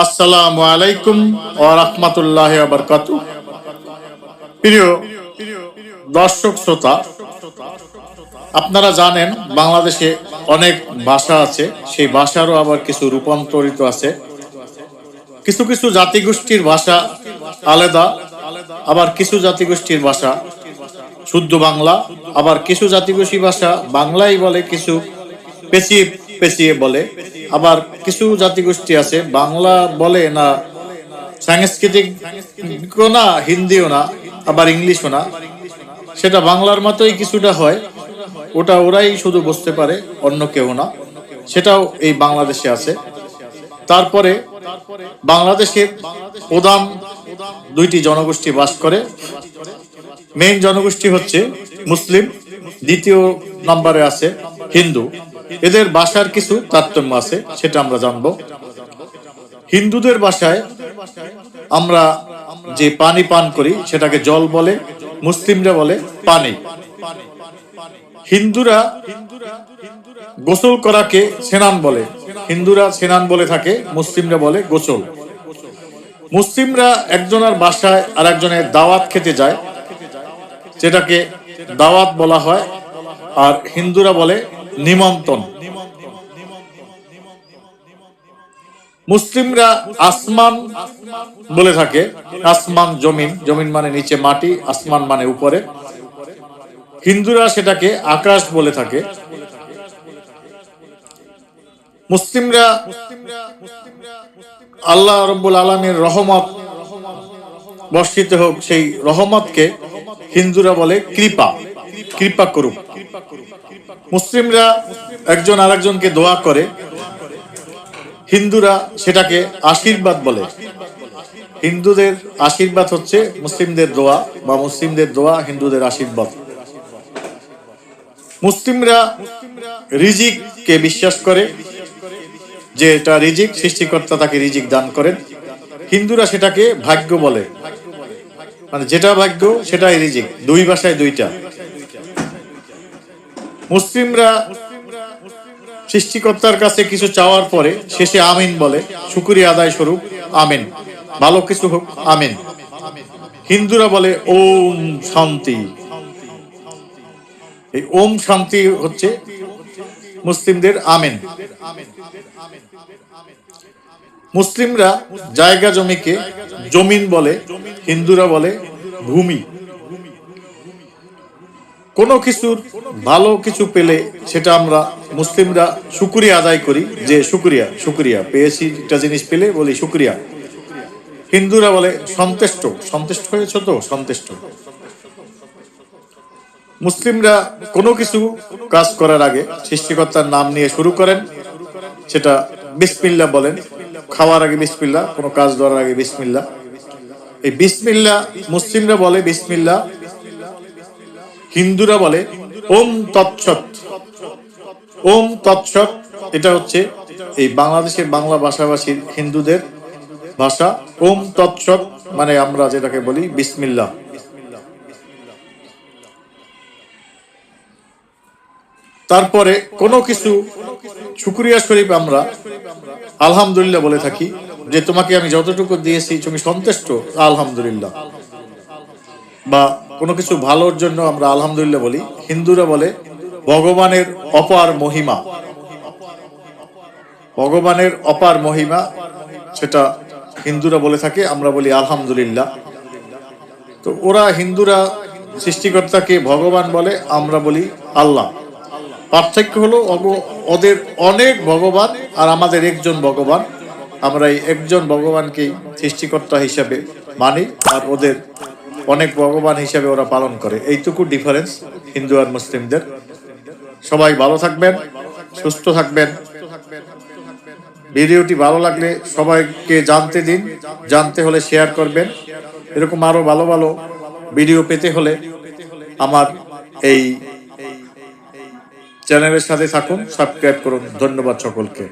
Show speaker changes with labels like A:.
A: আসসালামু আলাইকুম ওয়া রাহমাতুল্লাহি ওয়া বারাকাতুহু। প্রিয় দর্শক শ্রোতা, আপনারা জানেন বাংলাদেশে অনেক ভাষা আছে, সেই ভাষারও আবার কিছু রূপান্তরিত আছে। কিছু কিছু জাতিগোষ্ঠীর ভাষা আলাদা, আবার কিছু জাতিগোষ্ঠীর ভাষা শুদ্ধ বাংলা, আবার কিছু জাতিগোষ্ঠী ভাষা বাংলাই বলে, কিছু পেঁচিয়ে পেঁচিয়ে বলে। আবার কিছু জাতিগোষ্ঠী আছে বাংলা বলে না, সাংস্কৃতিক না, হিন্দিও না, আবার ইংলিশও না, সেটা বাংলার মতোই কিছুটা হয়, ওটা ওরাই শুধু বুঝতে পারে, অন্য কেউ না। সেটাও এই বাংলাদেশে আছে। তারপরে বাংলাদেশের প্রধান দুইটি জনগোষ্ঠী বাস করে। মেইন জনগোষ্ঠী হচ্ছে মুসলিম, দ্বিতীয় নম্বরে আছে হিন্দু। এদের ভাষার কিছু তারতম্য আছে, সেটা আমরা জানবো। হিন্দুদের ভাষায় আমরা যে পানি পান করি সেটাকে জল বলে, মুসলিমরা বলে পানি। হিন্দুরা গোসল করাকে স্নান বলে, হিন্দুরা স্নান বলে থাকে, মুসলিমরা বলে গোসল। মুসলিমরা একজনের বাসায় আর একজনের দাওয়াত খেতে যায়, যেটাকে দাওয়াত বলা হয়, আর হিন্দুরা বলে নিমন্ত্রণ। মুসলিমরা আসমান বলে থাকে, আসমান জমিন, জমিন মানে নিচে মাটি, আসমান মানে উপরে। হিন্দুরা সেটাকে আকাশ বলে থাকে। মুসলিমরা আল্লাহ রাব্বুল আলামিনের রহমত বর্ষিত হোক, সেই রহমতকে হিন্দুরা বলে কৃপা, কৃপা করুক। মুসলিমরা একজন আরেকজনকে দোয়া করে, হিন্দুরা সেটাকে আশীর্বাদ বলে। হিন্দুদের আশীর্বাদ হচ্ছে মুসলিমদের দোয়া, বা মুসলিমদের দোয়া হিন্দুদের আশীর্বাদ। মুসলিমরা রিজিককে বিশ্বাস করে, যে এটা রিজিক, সৃষ্টিকর্তা তাকে রিজিক দান করেন। হিন্দুরা সেটাকে ভাগ্য বলে, মানে যেটা ভাগ্য সেটাই রিজিক। দুই ভাষায় দুইটা। মুসলিমরা সৃষ্টিকর্তার কাছে কিছু চাওয়ার পরে শেষে আমিন বলে, শুকরিয়া আদায় স্বরূপ আমিন, ভালো কিছু হোক আমিন। হিন্দুরা বলে ওম শান্তি। এই ওম শান্তি হচ্ছে মুসলিমদের আমিন। মুসলিমরা জায়গা জমিকে জমিন বলে, হিন্দুরা বলে ভূমি। কোনো কিছুর ভালো কিছু পেলে সেটা আমরা মুসলিমরা শুকরিয়া আদায় করি, যে শুকরিয়া শুকরিয়া পেয়েছি, একটা জিনিস পেলে বলি শুকরিয়া। হিন্দুরা বলে সন্তুষ্ট, সন্তুষ্ট হয়েছ তো, সন্তুষ্ট। মুসলিমরা কোনো কিছু কাজ করার আগে সৃষ্টিকর্তার নাম নিয়ে শুরু করেন, সেটা বিসমিল্লাহ বলেন। খাওয়ার আগে বিসমিল্লাহ, কোনো কাজ ধরার আগে বিসমিল্লাহ। এই বিসমিল্লাহ মুসলিমরা বলে বিসমিল্লাহ, হিন্দুরা বলে ওম তৎসৎ। ওম তৎসৎ এটা হচ্ছে এই বাংলাদেশের বাংলা ভাষাভাষীর হিন্দুদের ভাষা। ওম তৎসৎ মানে আমরা যেটাকে বলি বিসমিল্লাহ। তারপরে কোনো কিছু শুকরিয়া শরীফ আমরা আলহামদুলিল্লাহ বলে থাকি, যে তোমাকে আমি যতটুকু দিয়েছি তুমি সন্তুষ্ট, আলহামদুলিল্লাহ। বা কোনো কিছু ভালোর জন্য আমরা আলহামদুলিল্লাহ বলি। হিন্দুরা বলে ভগবানের অপার মহিমা, ভগবানের অপার মহিমা, সেটা হিন্দুরা বলে থাকে, আমরা বলি আলহামদুলিল্লাহ। তো ওরা হিন্দুরা সৃষ্টিকর্তাকে ভগবান বলে, আমরা বলি আল্লাহ। পার্থক্য হলো ওদের অনেক ভগবান আর আমাদের একজন ভগবান। আমরা এই একজন ভগবানকেই সৃষ্টিকর্তা হিসাবে মানি, আর ওদের অনেক ভগবান হিসাবে ওরা পালন করে। এইটুকু ডিফারেন্স হিন্দু আর মুসলিমদের। সবাই ভালো থাকবেন, সুস্থ থাকবেন। ভিডিওটি ভালো লাগলে সবাইকে জানতে দিন, জানতে হলে শেয়ার করবেন। এরকম আরো ভালো ভালো ভিডিও পেতে হলে আমার এই চ্যানেলের সাথে থাকুন, সাবস্ক্রাইব করুন। ধন্যবাদ সকলকে।